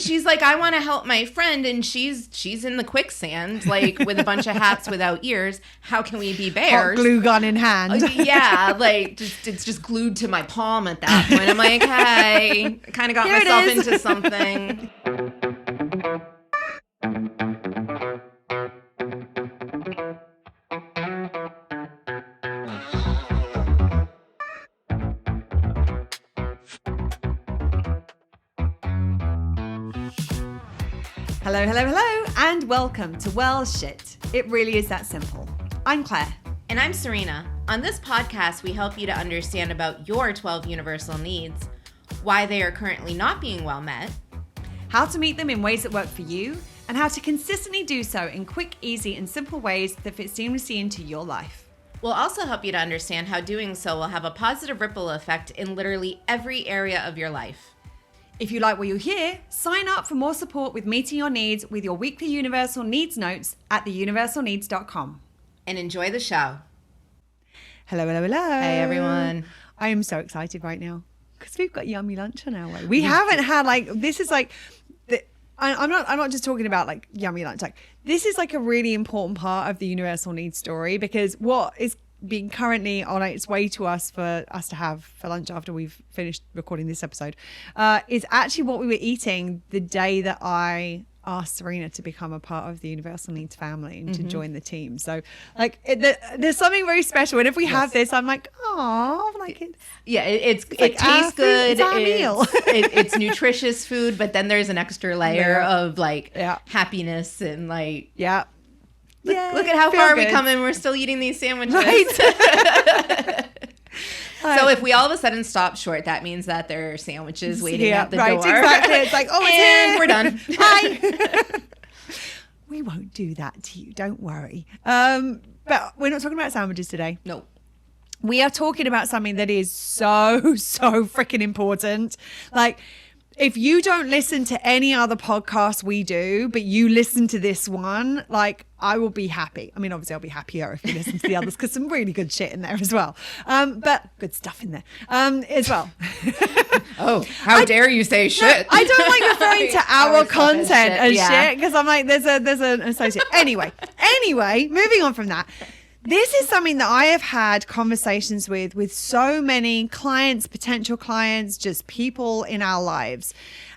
she's like, I want to help my friend, and she's in the quicksand, like with a bunch of hats without ears. How can we be bears? Hot glue gun in hand. Yeah, like it's just glued to my palm at that point. I'm like, hey, I kind of got myself into something. Hello, hello, hello, and welcome to Well Shit. It really is that simple. I'm Claire. And I'm Serena. On this podcast, we help you to understand about your 12 universal needs, why they are currently not being well met, how to meet them in ways that work for you, and how to consistently do so in quick, easy, and simple ways that fit seamlessly into your life. We'll also help you to understand how doing so will have a positive ripple effect in literally every area of your life. If you like what you hear, sign up for more support with meeting your needs with your weekly Universal Needs notes at theuniversalneeds.com. And enjoy the show. Hello, hello, hello. Hey, everyone. I am so excited right now because we've got yummy lunch on our way. We haven't had this is like, I'm not just talking about like yummy lunch. Like this is like a really important part of the Universal Needs story because what is being currently on its way to us for us to have for lunch after we've finished recording this episode is actually what we were eating the day that I asked Serena to become a part of the Universal Needs family and to join the team. So like there's something very special, and if we have this, I'm like, oh, like it tastes good. It's our meal. It's nutritious food, but then there's an extra layer of like happiness and like Look at how far we come, and we're still eating these sandwiches. Right. So if we all of a sudden stop short, that means that there are sandwiches waiting at the door. Exactly. It's like, oh, and we're done. Hi. We won't do that to you. Don't worry. But we're not talking about sandwiches today. No. We are talking about something that is so freaking important. Like, if you don't listen to any other podcast we do, but you listen to this one, like I will be happy. I mean, obviously I'll be happier if you listen to the others because some really good shit in there as well. But good stuff in there as well. Oh, how dare you say shit? I don't like referring to our content as shit because I'm like, there's an associate. Anyway, moving on from that. This is something that I have had conversations with so many clients, potential clients, just people in our lives.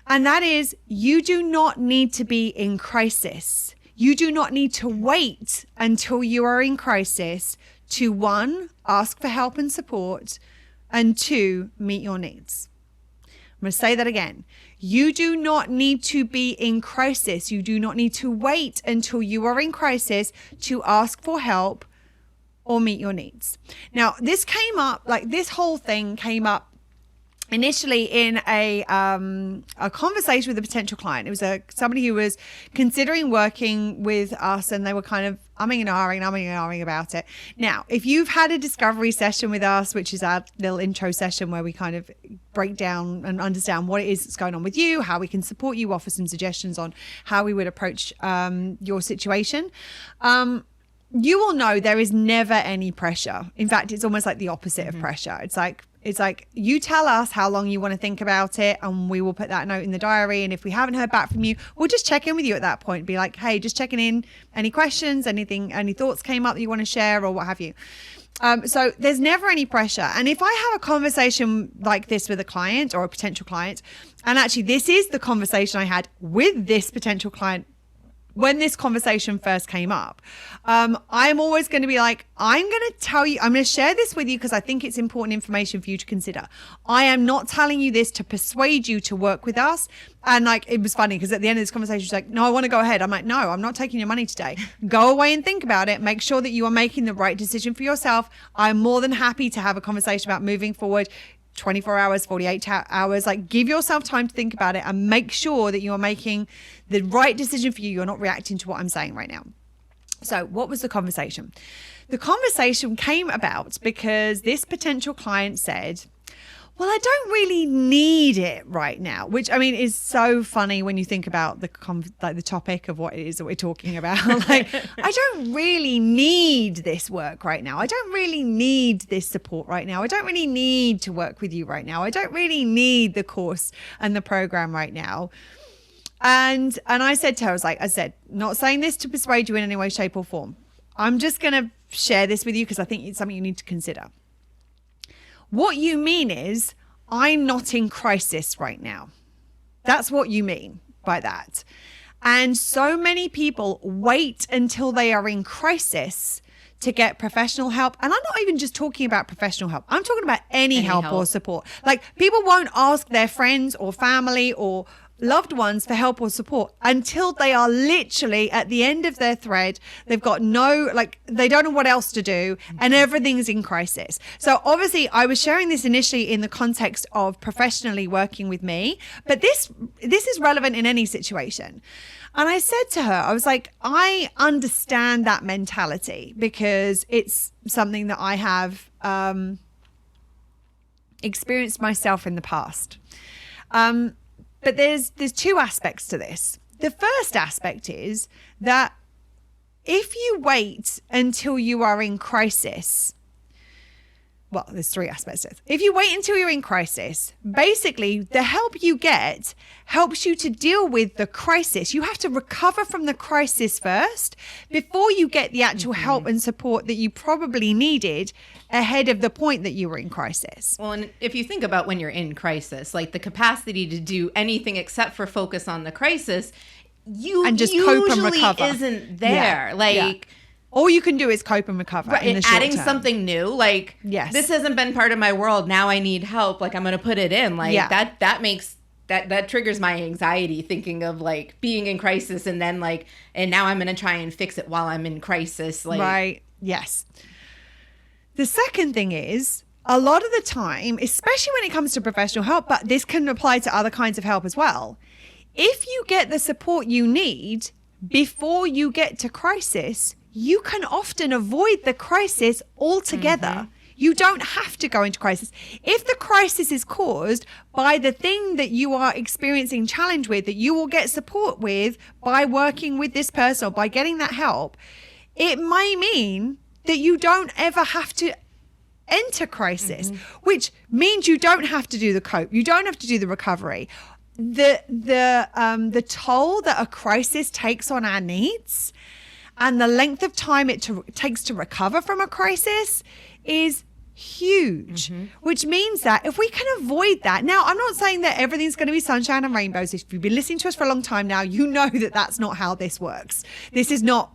And that is, you do not need to be in crisis. You do not need to wait until you are in crisis to 1, ask for help and support, and 2, meet your needs. I'm going to say that again. You do not need to be in crisis. You do not need to wait until you are in crisis to ask for help or meet your needs. Now, this whole thing came up initially in a conversation with a potential client. It was somebody who was considering working with us, and they were kind of umming and ahhing about it. Now, if you've had a discovery session with us, which is our little intro session where we kind of break down and understand what it is that's going on with you, how we can support you, offer some suggestions on how we would approach your situation, you will know there is never any pressure. In fact, it's almost like the opposite of pressure. It's like you tell us how long you want to think about it, and we will put that note in the diary. And if we haven't heard back from you, we'll just check in with you at that point. Be like, hey, just checking in. Any questions? Anything? Any thoughts came up that you want to share, or what have you? So there's never any pressure. And if I have a conversation like this with a client or a potential client, and actually this is the conversation I had with this potential client when this conversation first came up, I'm always going to be like, I'm going to share this with you because I think it's important information for you to consider. I am not telling you this to persuade you to work with us. And like, it was funny because at the end of this conversation, she's like, no, I want to go ahead. I'm like, no, I'm not taking your money today. Go away and think about it. Make sure that you are making the right decision for yourself. I'm more than happy to have a conversation about moving forward. 24 hours, 48 hours, like give yourself time to think about it and make sure that you are making the right decision for you. You're not reacting to what I'm saying right now. So what was the conversation? The conversation came about because this potential client said, well, I don't really need it right now, which I mean is so funny when you think about the topic of what it is that we're talking about. Like, I don't really need this work right now. I don't really need this support right now. I don't really need to work with you right now. I don't really need the course and the program right now. And I said to her, I said, not saying this to persuade you in any way, shape or form. I'm just going to share this with you because I think it's something you need to consider. What you mean is, I'm not in crisis right now. That's what you mean by that. And so many people wait until they are in crisis to get professional help. And I'm not even just talking about professional help. I'm talking about any help or support. Like, people won't ask their friends or family or loved ones for help or support until they are literally at the end of their thread. They've got they don't know what else to do and everything's in crisis. So obviously I was sharing this initially in the context of professionally working with me, but this is relevant in any situation. And I said to her, I was like, I understand that mentality because it's something that I have experienced myself in the past. But there's two aspects to this. The first aspect is that if you wait until you are in crisis, well, there's three aspects to this. If you wait until you're in crisis, basically the help you get helps you to deal with the crisis. You have to recover from the crisis first before you get the actual help and support that you probably needed ahead of the point that you were in crisis. Well, and if you think about when you're in crisis, like the capacity to do anything except for focus on the crisis, and just cope and recover isn't there. All you can do is cope and recover. Right, in the short adding term. something new, like, this hasn't been part of my world. Now I need help. Like, I'm going to put it in. Like, that triggers my anxiety, thinking of like being in crisis and then and now I'm going to try and fix it while I'm in crisis. Right. Yes. The second thing is, a lot of the time, especially when it comes to professional help, but this can apply to other kinds of help as well. If you get the support you need before you get to crisis, you can often avoid the crisis altogether. You don't have to go into crisis. If the crisis is caused by the thing that you are experiencing challenge with, that you will get support with by working with this person or by getting that help, it may mean that you don't ever have to enter crisis, which means you don't have to do the cope. You don't have to do the recovery. The toll that a crisis takes on our needs and the length of time it takes to recover from a crisis is huge, which means that if we can avoid that. Now, I'm not saying that everything's going to be sunshine and rainbows. If you've been listening to us for a long time now, you know that that's not how this works. This is not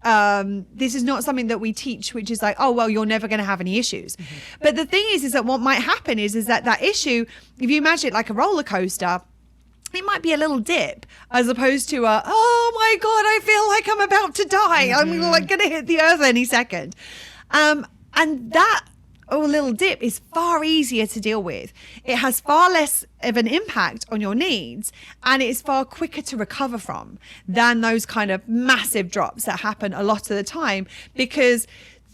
something that we teach, which is like, oh, well, you're never going to have any issues. But the thing is that what might happen is that issue, if you imagine it like a roller coaster, it might be a little dip as opposed to oh my God, I feel like I'm about to die. I'm like going to hit the earth any second. And that little dip is far easier to deal with. It has far less of an impact on your needs and it's far quicker to recover from than those kind of massive drops that happen a lot of the time, because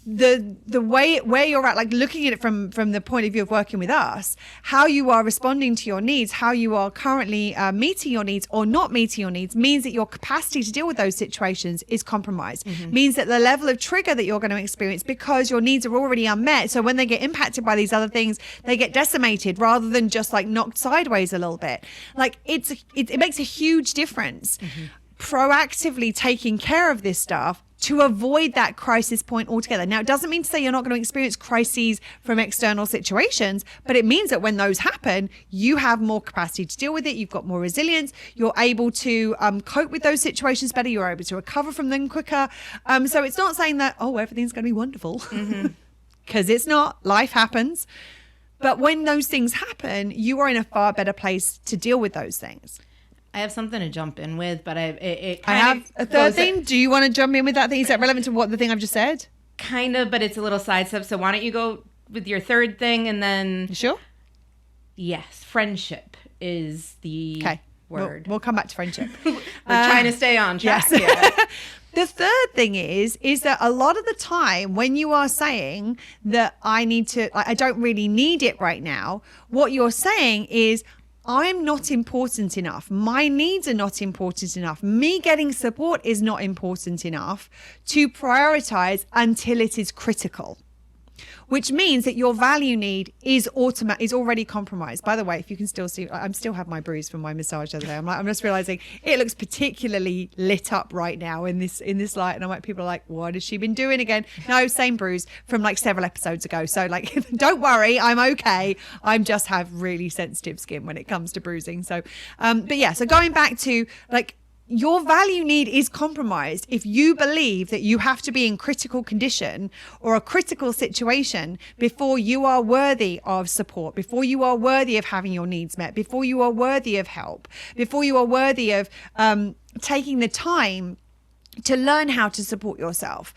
the way where you're at, like looking at it from the point of view of working with us, how you are responding to your needs, how you are currently meeting your needs or not meeting your needs, means that your capacity to deal with those situations is compromised. Means that the level of trigger that you're going to experience, because your needs are already unmet, so when they get impacted by these other things, they get decimated rather than just like knocked sideways a little bit. Like it makes a huge difference proactively taking care of this stuff to avoid that crisis point altogether. Now, it doesn't mean to say you're not going to experience crises from external situations, but it means that when those happen, you have more capacity to deal with it. You've got more resilience. You're able to cope with those situations better. You're able to recover from them quicker. So it's not saying that, oh, everything's going to be wonderful, because it's not. Life happens. But when those things happen, you are in a far better place to deal with those things. I have something to jump in with, but I have a third thing. Do you want to jump in with that thing? Is that relevant to what the thing I've just said? Kind of, but it's a little sidestep. So why don't you go with your third thing and then... You sure? Yes. Friendship is the word. We'll come back to friendship. We're trying to stay on track. Yes. Yeah. The third thing is that a lot of the time when you are saying that I don't really need it right now, what you're saying is, I'm not important enough. My needs are not important enough. Me getting support is not important enough to prioritize until it is critical. which means that your value need is already compromised. By the way, if you can still see, I still have my bruise from my massage the other day. I'm just realizing it looks particularly lit up right now in this light, and I'm like, people are like, what has she been doing again? No, same bruise from like several episodes ago. So like, don't worry, I'm okay. I'm just have really sensitive skin when it comes to bruising. So, but yeah, so going back to like, your value need is compromised if you believe that you have to be in critical condition or a critical situation before you are worthy of support, before you are worthy of having your needs met, before you are worthy of help, before you are worthy of taking the time to learn how to support yourself.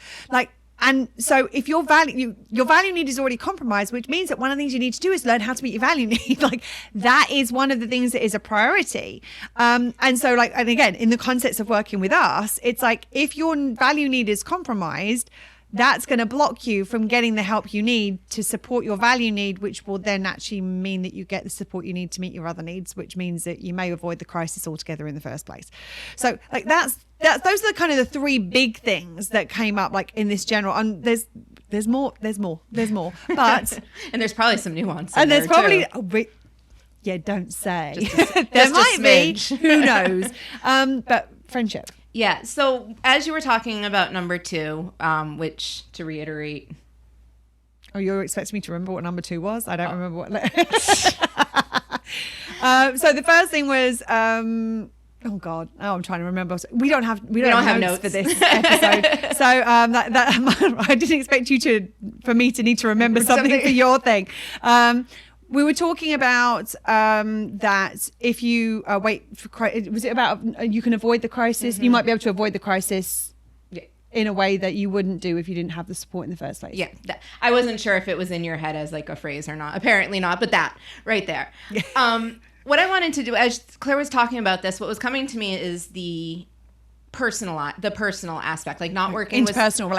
And so if your value need is already compromised, which means that one of the things you need to do is learn how to meet your value need. Like that is one of the things that is a priority. And so like, and again, in the context of working with us, it's like, if your value need is compromised, that's going to block you from getting the help you need to support your value need, which will then actually mean that you get the support you need to meet your other needs, which means that you may avoid the crisis altogether in the first place. So like those are the kind of the three big things that came up like in this general, and there's more, but and there's probably some nuance. And there's probably, yeah, don't say. There might be, who knows? But friendship. Yeah. So as you were talking about number 2, which to reiterate. Oh, you're expecting me to remember what number 2 was? I don't remember what. So the first thing was, oh God, I'm trying to remember. We don't have notes for this episode. So I didn't expect for me to need to remember something for your thing. We were talking about that if you wait for, was it about you can avoid the crisis? Mm-hmm. You might be able to avoid the crisis in a way that you wouldn't do if you didn't have the support in the first place. Yeah. I wasn't sure if it was in your head as like a phrase or not. Apparently not, but that right there. What I wanted to do, as Claire was talking about this, what was coming to me is the personal aspect, like not working with interpersonal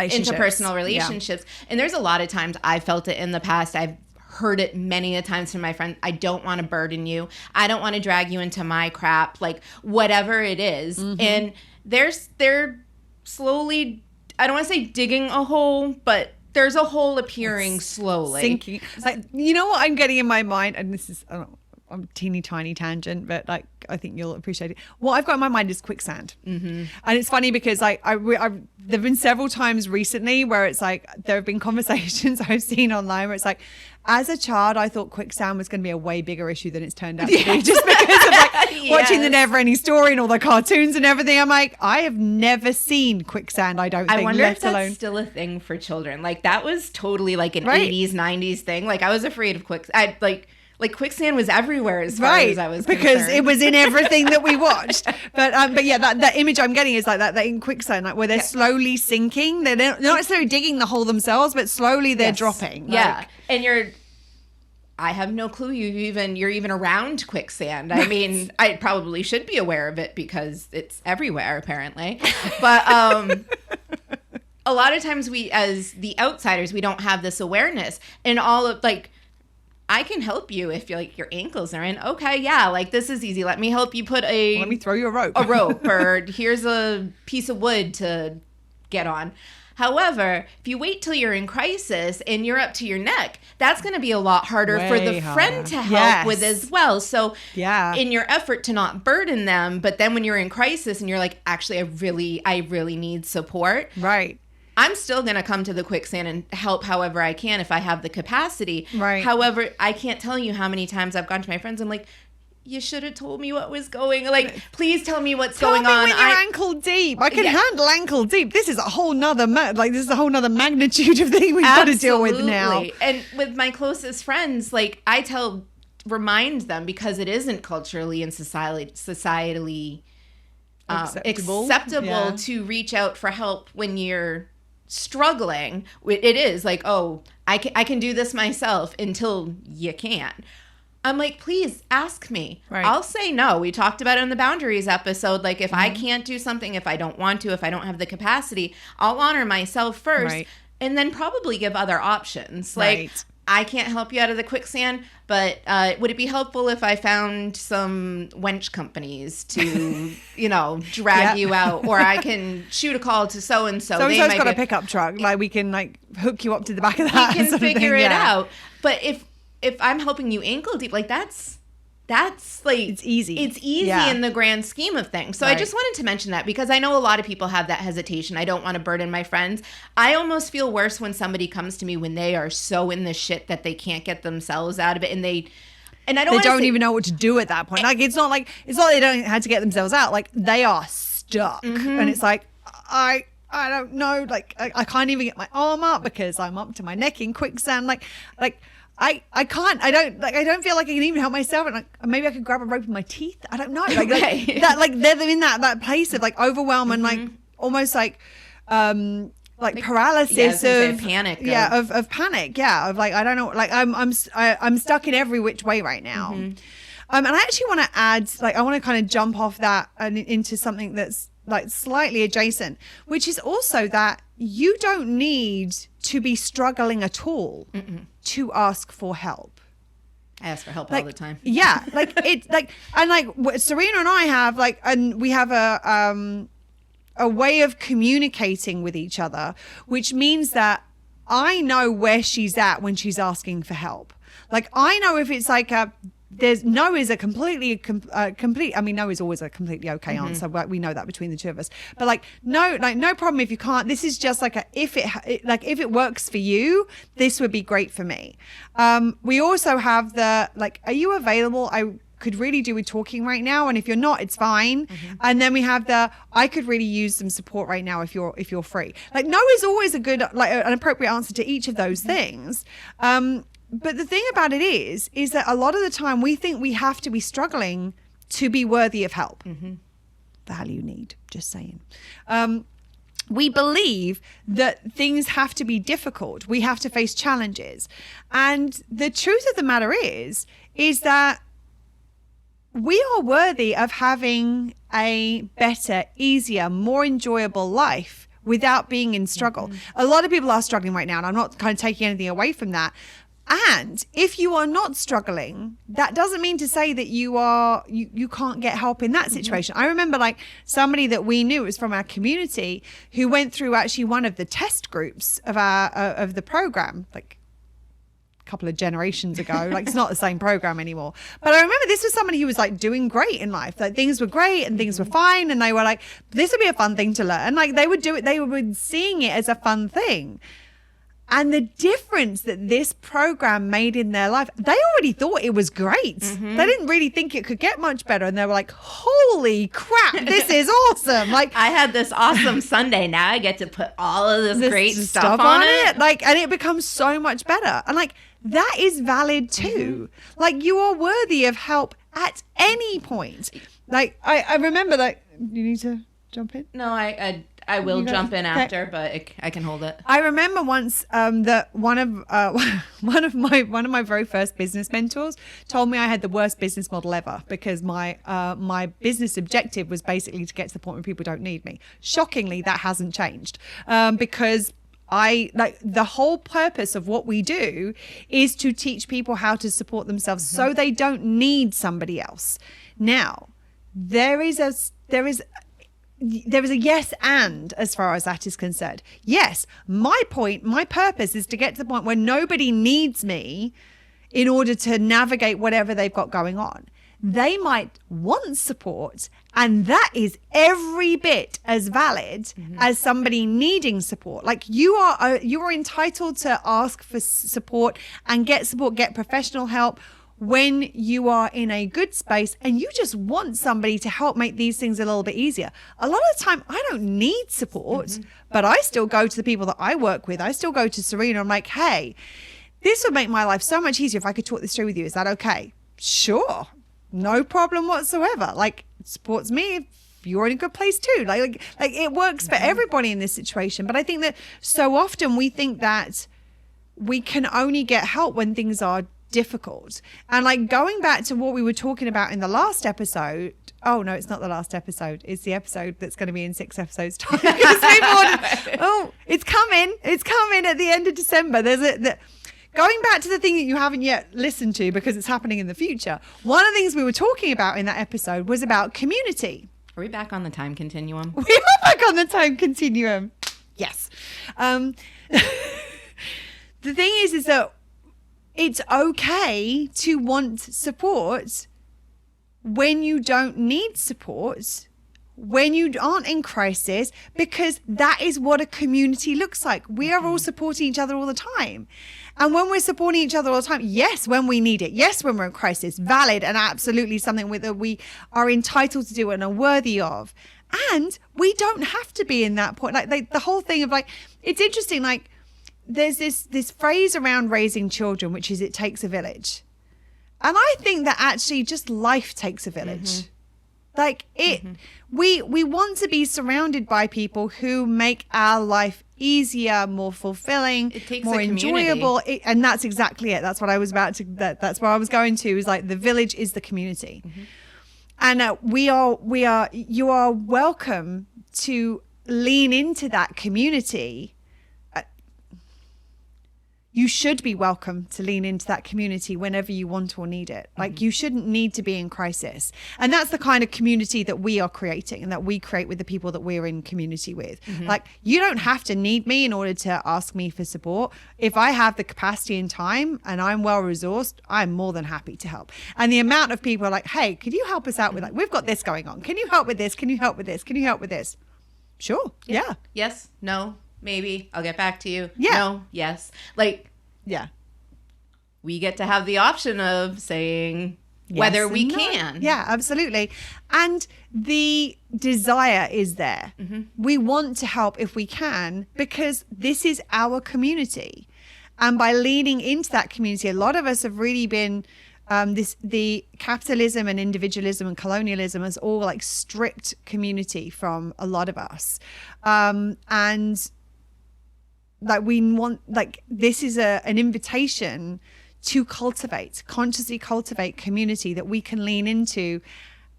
relationships. Yeah. And there's a lot of times I felt it in the past. I've heard it many a times from my friends. I don't want to burden you. I don't want to drag you into my crap, like whatever it is. Mm-hmm. And they're slowly, I don't want to say digging a hole, but there's a hole appearing slowly. Sinking. Like, you know what I'm getting in my mind? And this is, I'm a teeny tiny tangent, but like I think you'll appreciate it. What I've got in my mind is quicksand. Mm-hmm. And it's funny because like there've been several times recently where it's like there have been conversations I've seen online where it's like, as a child, I thought quicksand was going to be a way bigger issue than it's turned out to be, just because of like watching the Never-Ending Story and all the cartoons and everything. I'm like, I have never seen quicksand. I don't think. I wonder if that's still a thing for children. Like that was totally like an 80s, 90s thing. Like I was afraid of quicksand. Like quicksand was everywhere as far as I was concerned. Because it was in everything that we watched. But yeah, that image I'm getting is like that in quicksand, like where they're slowly sinking. They're not necessarily digging the hole themselves, but slowly they're dropping. Yeah, and I have no clue you're even around quicksand. I mean, I probably should be aware of it because it's everywhere apparently. But a lot of times we, as the outsiders, we don't have this awareness, and all of like. I can help you if your ankles are in. Okay, yeah, like this is easy. Let me help you let me throw you a rope. Or here's a piece of wood to get on. However, if you wait till you're in crisis and you're up to your neck, that's going to be a lot harder for the friend to help with as well. So in your effort to not burden them, but then when you're in crisis and you're like, actually, I really need support. Right. I'm still going to come to the quicksand and help however I can if I have the capacity. Right. However, I can't tell you how many times I've gone to my friends. I'm like, you should have told me what was going on. Like, please tell me what's going on. Tell me when you're ankle deep. I can handle ankle deep. This is a whole nother magnitude of thing we've got to deal with now. And with my closest friends, like I remind them, because it isn't culturally and societally acceptable to reach out for help when you're struggling. It is like, oh, I can do this myself until you can't. I'm like, please ask me. Right. I'll say no. We talked about it in the boundaries episode. Like if I can't do something, if I don't want to, if I don't have the capacity, I'll honor myself first and then probably give other options. Like I can't help you out of the quicksand, but would it be helpful if I found some wench companies to, drag you out, or I can shoot a call to so-and-so. So-and-so's got a pickup truck. Like, we can, hook you up to the back of that. We can figure it out. But if I'm helping you ankle deep, that's like it's easy. It's easy in the grand scheme of things. So I just wanted to mention that because I know a lot of people have that hesitation. I don't want to burden my friends. I almost feel worse when somebody comes to me when they are so in the shit that they can't get themselves out of it, and they don't even know what to do at that point. Like, it's not like they don't have to get themselves out. Like, they are stuck, and it's like I don't know. Like, I can't even get my arm up because I'm up to my neck in quicksand. I can't. I don't feel like I can even help myself. And maybe I could grab a rope with my teeth. I don't know. They're in that place of overwhelm and almost paralysis of panic. Of panic. Yeah, of I don't know. I'm stuck in every which way right now. And I actually want to add, I want to kind of jump off that and into something that's slightly adjacent, which is also that you don't need to be struggling at all to ask for help. I ask for help all the time. Yeah. Serena and I have and we have a way of communicating with each other, which means that I know where she's at when she's asking for help. I know if it's there's no is a completely complete. I mean, no is always a completely okay answer. We know that between the two of us. But no problem if you can't. This is just if it works for you, this would be great for me. We also have the are you available? I could really do with talking right now, and if you're not, it's fine. And then we have I could really use some support right now if you're free. No is always a good an appropriate answer to each of those things. But the thing about it is that a lot of the time we think we have to be struggling to be worthy of help. Value need, just saying. We believe that things have to be difficult. We have to face challenges. And the truth of the matter is that we are worthy of having a better, easier, more enjoyable life without being in struggle. A lot of people are struggling right now, and I'm not kind of taking anything away from that. And if you are not struggling, that doesn't mean to say that you can't get help in that situation. I remember somebody that we knew, it was from our community, who went through actually one of the test groups of the program, a couple of generations ago. It's not the same program anymore. But I remember this was somebody who was doing great in life. Things were great and things were fine, and they were this would be a fun thing to learn. They would do it. They were seeing it as a fun thing. And the difference that this program made in their life, they already thought it was great. They didn't really think it could get much better. And they were holy crap, this is awesome. I had this awesome Sunday. Now I get to put all of this great stuff on it. And it becomes so much better. And that is valid too. You are worthy of help at any point. I remember you need to jump in? No, I will jump in after, but I can hold it. I remember once that one of my very first business mentors told me I had the worst business model ever because my business objective was basically to get to the point where people don't need me. Shockingly, that hasn't changed because the whole purpose of what we do is to teach people how to support themselves so they don't need somebody else. Now, there is a yes and as far as that is concerned. Yes, my purpose is to get to the point where nobody needs me in order to navigate whatever they've got going on. They might want support, and that is every bit as valid as somebody needing support. You are entitled to ask for support and get support, get professional help when you are in a good space and you just want somebody to help make these things a little bit easier. A lot of the time I don't need support, but I still go to the people that I work with. I still go to Serena. I'm like, hey, this would make my life so much easier if I could talk this through with you. Is that okay? Sure. No problem whatsoever. It supports me if you're in a good place too. It works for everybody in this situation. But I think that so often we think that we can only get help when things are difficult. And going back to what we were talking about in the last episode, oh no, it's not the last episode, it's the episode that's going to be in 6 episodes time. It's coming at the end of December. going back to the thing that you haven't yet listened to because it's happening in the future, one of the things we were talking about in that episode was about community. Are we back on the time continuum? We are back on the time continuum. Yes. The thing is that it's okay to want support when you don't need support, when you aren't in crisis, because that is what a community looks like. We are all supporting each other all the time. And when we're supporting each other all the time, yes, when we need it, yes, when we're in crisis, valid and absolutely something that we are entitled to do and are worthy of. And we don't have to be in that point. Like the whole thing of like, it's interesting, like there's this phrase around raising children, which is it takes a village. And I think that actually just life takes a village. Like we want to be surrounded by people who make our life easier, more fulfilling, more enjoyable. And that's exactly it. That's what I was about to, that's where I was going to, is like the village is the community. And you are welcome to lean into that community. You should be welcome to lean into that community whenever you want or need it. Like you shouldn't need to be in crisis. And that's the kind of community that we are creating and that we create with the people that we're in community with. Like you don't have to need me in order to ask me for support. If I have the capacity and time and I'm well resourced, I'm more than happy to help. And the amount of people are like, hey, could you help us out with like, we've got this going on. Can you help with this? Can you help with this? Can you help with this? Sure. Yeah. Yes. No. Maybe I'll get back to you. Yeah. No. Yes. Like, yeah. We get to have the option of saying whether we can. Yeah, absolutely. And the desire is there. We want to help if we can because this is our community. And by leaning into that community, a lot of us have really been the capitalism and individualism and colonialism has all like stripped community from a lot of us. And like we want, like this is an invitation to consciously cultivate community that we can lean into,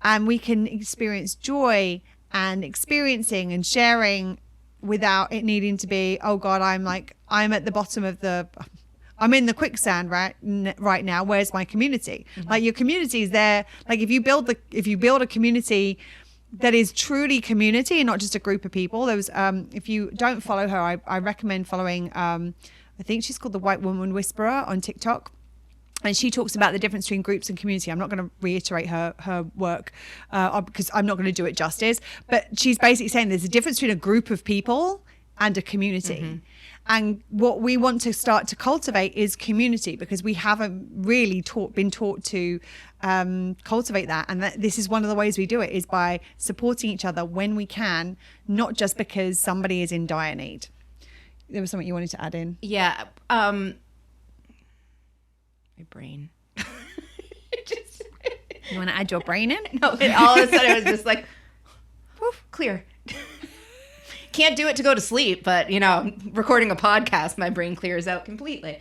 and we can experience joy and experiencing and sharing without it needing to be, oh God, I'm at the bottom of I'm in the quicksand right now. Where's my community? Like your community is there. Like if you build a community that is truly community and not just a group of people. There was, if you don't follow her, I recommend following, I think she's called the White Woman Whisperer on TikTok. And she talks about the difference between groups and community. I'm not going to reiterate her work because I'm not going to do it justice. But she's basically saying there's a difference between a group of people and a community. And what we want to start to cultivate is community, because we haven't really been taught to cultivate that. And this is one of the ways we do it, is by supporting each other when we can, not just because somebody is in dire need. There was something you wanted to add in? Yeah. My brain. You want to add your brain in? No, all of a sudden it was just like, woof, clear. Can't do it to go to sleep, but recording a podcast, my brain clears out completely.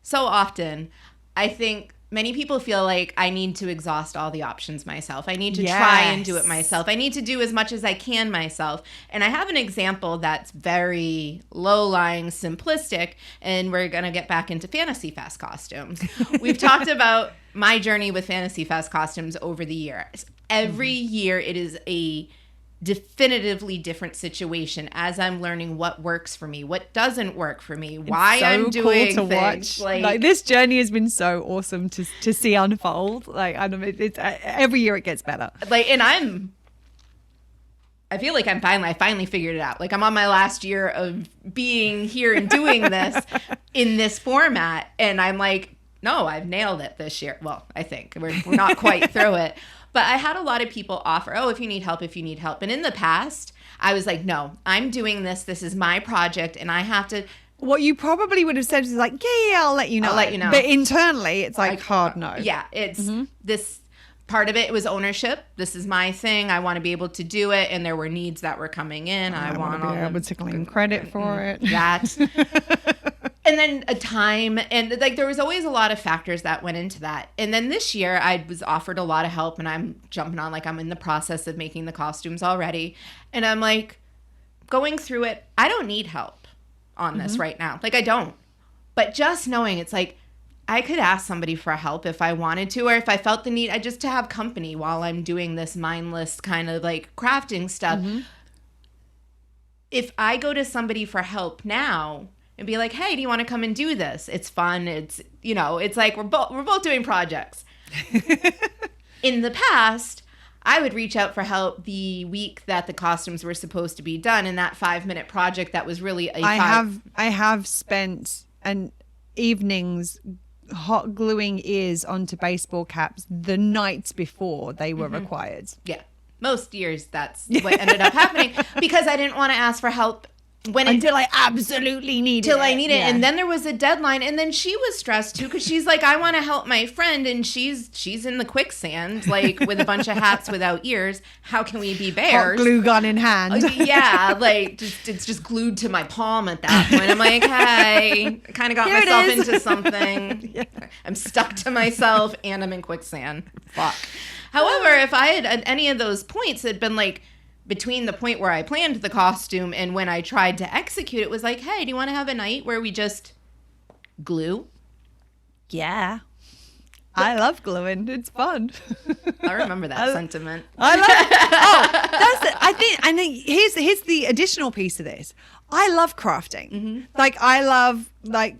So often, I think many people feel like I need to exhaust all the options myself. I need to try and do it myself. I need to do as much as I can myself. And I have an example that's very low-lying, simplistic, and we're going to get back into Fantasy Fest costumes. We've talked about my journey with Fantasy Fest costumes over the years. Every year it is a definitively different situation as I'm learning what works for me, what doesn't work for me, why I'm doing cool to things. Watch. Like this journey has been so awesome to see unfold. Like it's every year it gets better. Like, and I feel like I finally figured it out. Like I'm on my last year of being here and doing this in this format, and I'm like, no, I've nailed it this year. Well, I think we're not quite through it. But I had a lot of people offer, if you need help. And in the past, I was like, no, I'm doing this. This is my project, and I have to. What you probably would have said is like, yeah, I'll let you know. But internally, it's like hard no. Yeah, it's this part of it was ownership. This is my thing. I want to be able to do it. And there were needs that were coming in. I want to be able to claim credit for it. That. And then a time, and like there was always a lot of factors that went into that. And then this year I was offered a lot of help, and I'm jumping on, like I'm in the process of making the costumes already. And I'm like going through it. I don't need help. on this right now. Like, I don't. But just knowing it's like, I could ask somebody for help if I wanted to, or if I felt the need, just to have company while I'm doing this mindless kind of like crafting stuff. If I go to somebody for help now and be like, hey, do you want to come and do this? It's fun. It's, you know, it's like we're both doing projects. In the past, I would reach out for help the week that the costumes were supposed to be done, in that 5-minute project that was really I have spent evenings hot gluing ears onto baseball caps the night before they were required. Yeah. Most years that's what ended up happening, because I didn't want to ask for help until I absolutely needed it. And then there was a deadline, and then she was stressed too, because she's like, I want to help my friend, and she's in the quicksand, like with a bunch of hats without ears. How can we be bears? Hot glue gun in hand. Yeah, like it's just glued to my palm at that point. I'm like, hey, I kind of got myself into something. Yeah. I'm stuck to myself, and I'm in quicksand. Fuck. However, if I had at any of those points had been like, between the point where I planned the costume and when I tried to execute, it was like, hey, do you want to have a night where we just glue? Yeah. I love gluing. It's fun. I remember that sentiment. I love it. That's it. I think here's the additional piece of this. I love crafting. Like, I love like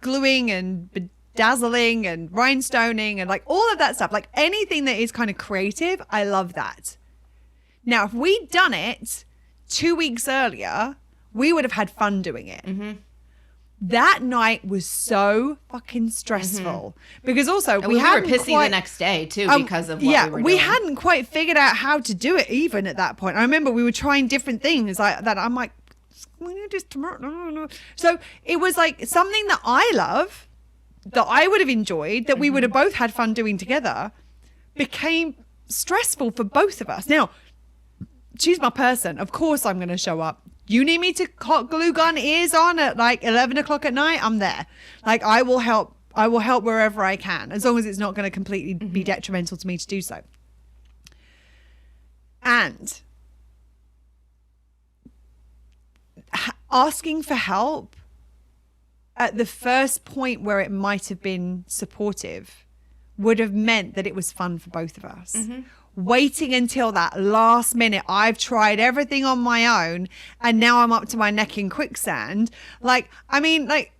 gluing and bedazzling and rhinestoning and like all of that stuff. Like anything that is kind of creative, I love that. Now, if we'd done it 2 weeks earlier, we would have had fun doing it. That night was so fucking stressful because also we were pissy the next day too because of what we were doing. We hadn't quite figured out how to do it even at that point. I remember we were trying different things like that. I'm like, so it was like something that I love, that I would have enjoyed, that we would have both had fun doing together, became stressful for both of us. Now, she's my person. Of course I'm going to show up. You need me to hot glue gun ears on at like 11 o'clock at night? I'm there. Like, I will help wherever I can, as long as it's not going to completely be detrimental to me to do so. And asking for help at the first point where it might have been supportive would have meant that it was fun for both of us. Waiting until that last minute, I've tried everything on my own and now I'm up to my neck in quicksand. Like, I mean, like,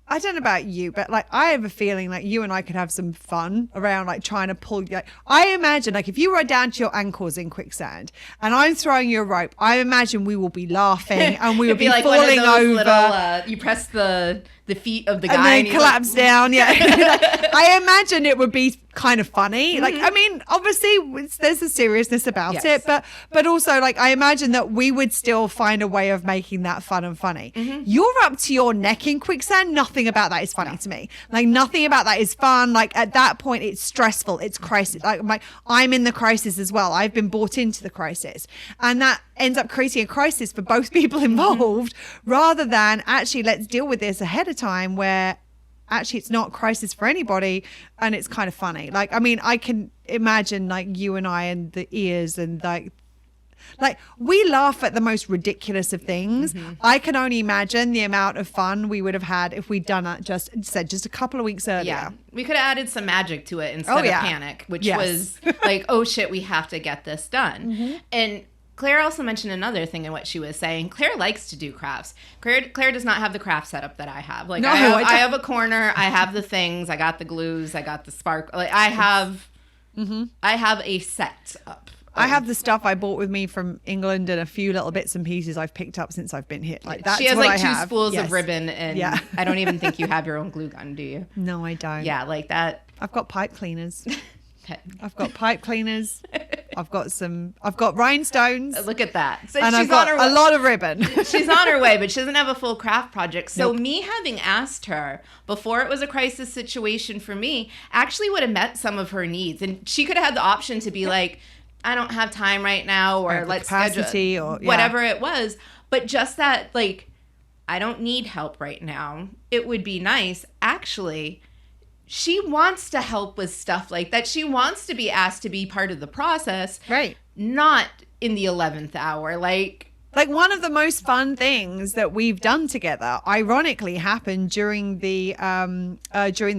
I don't know about you, but like, I have a feeling like you and I could have some fun around like trying to pull. Like, I imagine like if you were down to your ankles in quicksand and I'm throwing you a rope, I imagine we will be laughing and we will be like falling over. Little, you press the feet of the guy and then collapse down. Yeah. I imagine it would be kind of funny. Like, I mean, obviously there's a seriousness about it, but also like, I imagine that we would still find a way of making that fun and funny. You're up to your neck in quicksand. Nothing about that is funny to me. Like, nothing about that is fun. Like, at that point, it's stressful. It's crisis. Like, I'm in the crisis as well. I've been brought into the crisis, and that ends up creating a crisis for both people involved, rather than actually let's deal with this ahead of time, where actually it's not crisis for anybody and it's kind of funny. Like, I mean, I can imagine like you and I and the ears and like we laugh at the most ridiculous of things. I can only imagine the amount of fun we would have had if we'd done it just a couple of weeks earlier. Yeah, we could have added some magic to it instead of panic, which was like, oh shit, we have to get this done. And Claire also mentioned another thing in what she was saying. Claire likes to do crafts. Claire does not have the craft setup that I have. Like, I have a corner. I have the things. I got the glues. I got the sparkle. Like, I have a set up. I have the stuff I bought with me from England and a few little bits and pieces I've picked up since I've been here. Like, that's she has what like I two spools of ribbon, and I don't even think you have your own glue gun, do you? No, I don't. Yeah, like that. I've got pipe cleaners. I've got pipe cleaners. I've got rhinestones. Look at that. So and I've got a lot of ribbon. She's on her way, but she doesn't have a full craft project. So me having asked her before it was a crisis situation for me actually would have met some of her needs. And she could have had the option to be like, I don't have time right now, or let's schedule or whatever it was. But just that, like, I don't need help right now. It would be nice. Actually, she wants to help with stuff like that. She wants to be asked to be part of the process. Right. Not in the 11th hour. Like, like one of the most fun things that we've done together, ironically, happened during the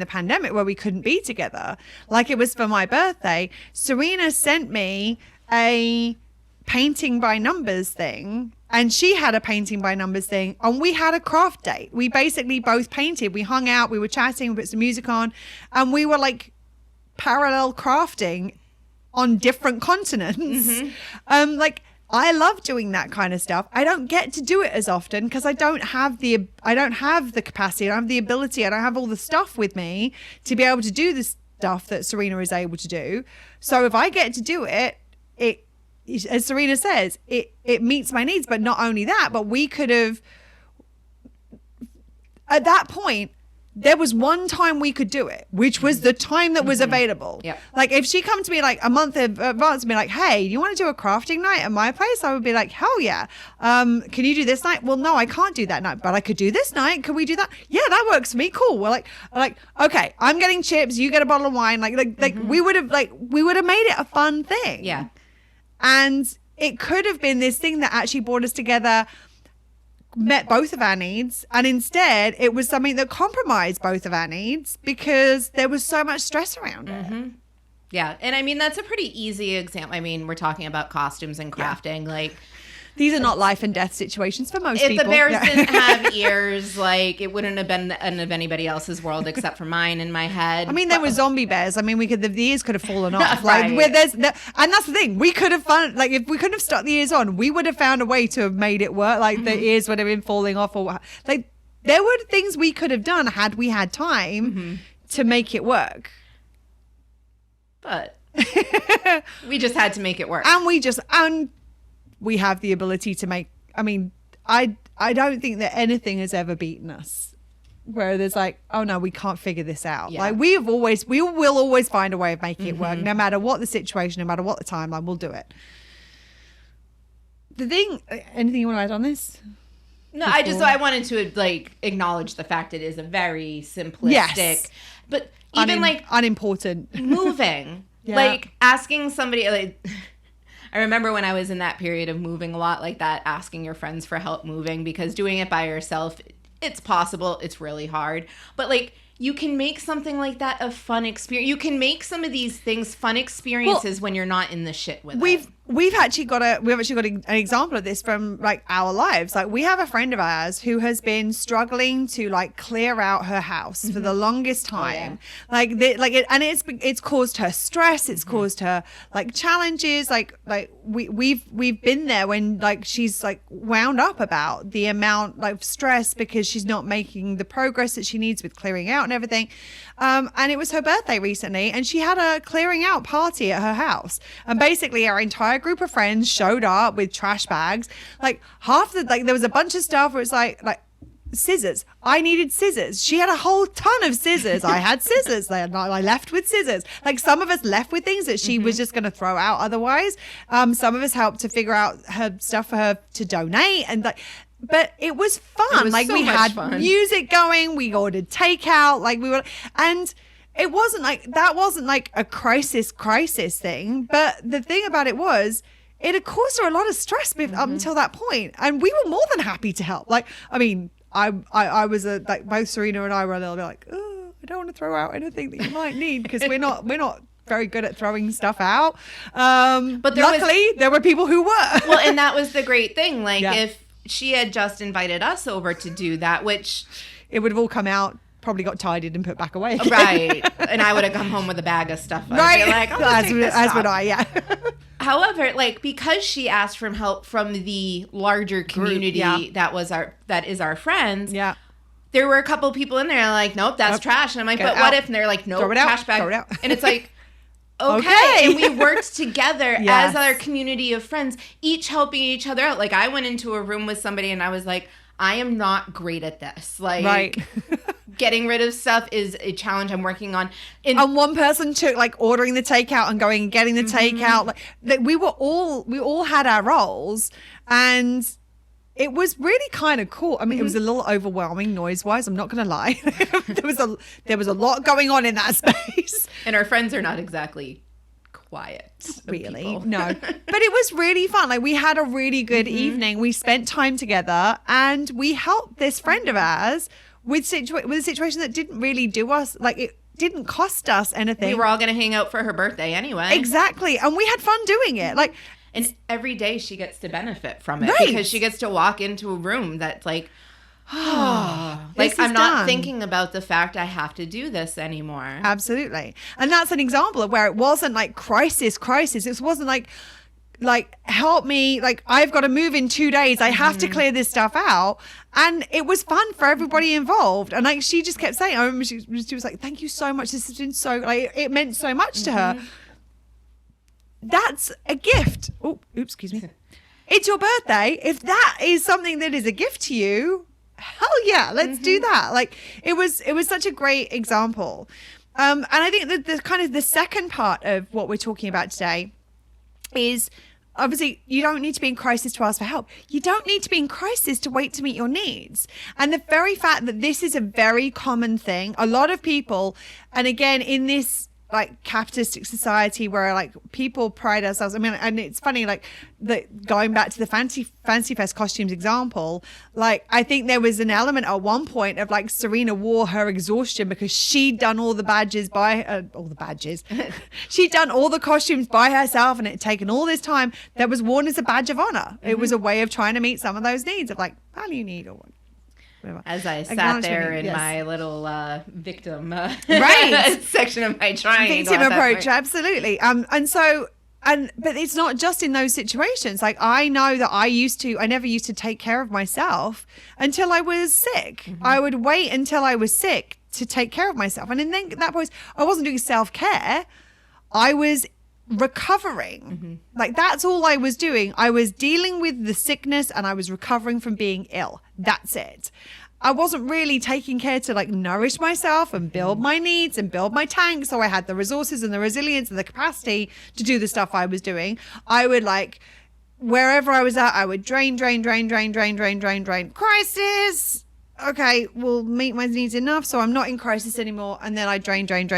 pandemic where we couldn't be together. Like it was for my birthday. Serena sent me a painting by numbers thing, and she had a painting by numbers thing, and we had a craft date. We basically both painted. We hung out, we were chatting, we put some music on, and we were like parallel crafting on different continents. Like I love doing that kind of stuff. I don't get to do it as often because I don't have the capacity, I don't have the ability, I don't have all the stuff with me to be able to do the stuff that Serena is able to do. So if I get to do it, as Serena says, it meets my needs. But not only that, but we could have, at that point, there was one time we could do it, which was the time that was available. Yep. Like if she come to me like a month in advance and be like, hey, you want to do a crafting night at my place? I would be like, hell yeah. Can you do this night? Well, no, I can't do that night, but I could do this night. Can we do that? Yeah, that works for me. Cool. We're like, okay, I'm getting chips. You get a bottle of wine. Like we would have made it a fun thing. Yeah. And it could have been this thing that actually brought us together, met both of our needs, and instead it was something that compromised both of our needs because there was so much stress around it. Yeah. And I mean, that's a pretty easy example. I mean, we're talking about costumes and crafting. Like, these are not life and death situations for most people. If the bears didn't have ears, like it wouldn't have been the end of anybody else's world except for mine in my head. I mean, there were zombie bears. I mean, the ears could have fallen off. Like, and that's the thing. We could have found, like, if we couldn't have stuck the ears on, we would have found a way to have made it work. Like the ears would have been falling off, or like there were things we could have done had we had time to make it work. But we just had to make it work, and we have the ability to make, I mean, I don't think that anything has ever beaten us where there's like, oh no, we can't figure this out. Like we will always find a way of making it work, no matter what the situation, no matter what the timeline, we'll do it. Anything you want to add on this? No, I wanted to like acknowledge the fact it is a very simplistic, but even unimportant moving, like asking somebody like, I remember when I was in that period of moving a lot like that, asking your friends for help moving, because doing it by yourself, it's possible. It's really hard. But like, you can make something like that a fun experience. You can make some of these things fun experiences when you're not in the shit with it. We've actually got an example of this from like our lives. Like we have a friend of ours who has been struggling to like clear out her house for the longest time. It's caused her stress. It's caused her like challenges. Like we've been there when like she's like wound up about the amount like stress because she's not making the progress that she needs with clearing out and everything. And it was her birthday recently, and she had a clearing out party at her house, and basically our entire group of friends showed up with trash bags. Like there was a bunch of stuff where it's like scissors. I needed scissors. She had a whole ton of scissors. I had scissors. I left with scissors. Like some of us left with things that she was just going to throw out otherwise. Some of us helped to figure out her stuff for her to donate, and like. But it was fun. We had music going. We ordered takeout. And it wasn't like a crisis thing. But the thing about it was, it had caused her a lot of stress up until that point. And we were more than happy to help. Like, I mean, I was like both Serena and I were a little bit like, oh, I don't want to throw out anything that you might need because we're not very good at throwing stuff out. But luckily there were people who were. Well, and that was the great thing. Like if she had just invited us over to do that, which it would have all come out, probably got tidied and put back away. Right. And I would have come home with a bag of stuff. Right. Like, as would I, yeah. However, like, because she asked for help from the larger community that is our friends. Yeah. There were a couple of people in there like, nope, that's trash. And I'm like, but what if? And they're like, nope, trash bag. Throw it out. And it's like, okay. And we worked together as our community of friends, each helping each other out. Like I went into a room with somebody and I was like, I am not great at this. Like getting rid of stuff is a challenge I'm working on. And one person took like ordering the takeout and going and getting the takeout. Like we all had our roles, and it was really kind of cool. I mean, it was a little overwhelming noise-wise. I'm not going to lie. There was a lot going on in that space. And our friends are not exactly quiet. Really, no. But it was really fun. Like, we had a really good evening. We spent time together, and we helped this friend of ours with a situation that didn't really do us, like, it didn't cost us anything. We were all going to hang out for her birthday anyway. Exactly. And we had fun doing it. Like, and every day she gets to benefit from it, because she gets to walk into a room that's like, like, I'm not thinking about the fact I have to do this anymore. Absolutely. And that's an example of where it wasn't like crisis. It wasn't like help me, like, I've got to move in 2 days, I have to clear this stuff out. And it was fun for everybody involved. And like, she just kept saying, I remember she was like, thank you so much, this has been so, like, it meant so much to her. That's a gift. Oh, oops, excuse me. It's your birthday. If that is something that is a gift to you, hell yeah, let's do that. Like, it was such a great example. And I think that the kind of the second part of what we're talking about today is, obviously, you don't need to be in crisis to ask for help. You don't need to be in crisis to wait to meet your needs. And the very fact that this is a very common thing, a lot of people, and again, in this like capitalistic society where like people pride ourselves. I mean, and it's funny, like, going back to the Fancy Fest costumes example, like, I think there was an element at one point of like Serena wore her exhaustion because she'd done all the badges she'd done all the costumes by herself, and it had taken all this time that was worn as a badge of honor. It was a way of trying to meet some of those needs of like value need or whatever. As I sat there in my little victim right section of my triangle. Victim approach, absolutely. But it's not just in those situations. Like, I know that I never used to take care of myself until I was sick. I would wait until I was sick to take care of myself. And in that point, I wasn't doing self-care. I was recovering. Like, that's all I was doing. I was dealing with the sickness and I was recovering from being ill. That's it. I wasn't really taking care to like nourish myself and build my needs and build my tank, so I had the resources and the resilience and the capacity to do the stuff I was doing. I would, like, wherever I was at, I would drain. Crisis. Okay, we'll meet my needs enough, so I'm not in crisis anymore. And then I drain back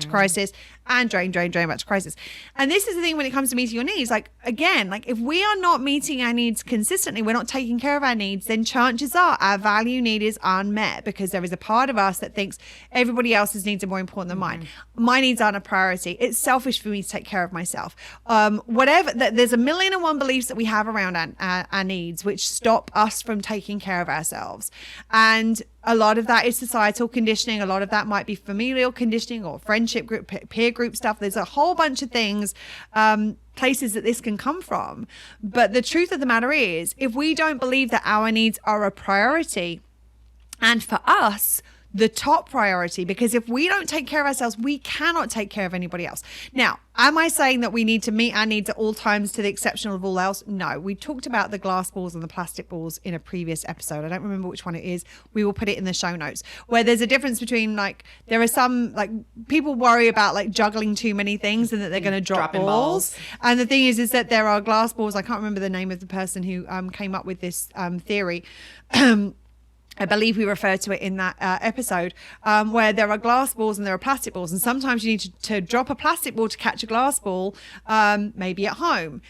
to crisis, and drain back to crisis. And this is the thing when it comes to meeting your needs. Like, again, like, if we are not meeting our needs consistently, we're not taking care of our needs, then chances are our value need is unmet, because there is a part of us that thinks everybody else's needs are more important than mine. My needs aren't a priority. It's selfish for me to take care of myself. There's a million and one beliefs that we have around our needs, which stop us from taking care of ourselves. And a lot of that is societal conditioning. A lot of that might be familial conditioning or friendship group, peer group stuff. There's a whole bunch of things, places that this can come from. But the truth of the matter is, if we don't believe that our needs are a priority, and for us, the top priority, because if we don't take care of ourselves, we cannot take care of anybody else. Now, am I saying that we need to meet our needs at all times to the exception of all else? No. We talked about the glass balls and the plastic balls in a previous episode. I don't remember which one it is. We will put it in the show notes, where there's a difference between, like, there are some, like, people worry about like juggling too many things and that they're going to drop balls. And the thing is that there are glass balls. I can't remember the name of the person who came up with this theory. I believe we referred to it in that episode, where there are glass balls and there are plastic balls. And sometimes you need to drop a plastic ball to catch a glass ball, maybe at home,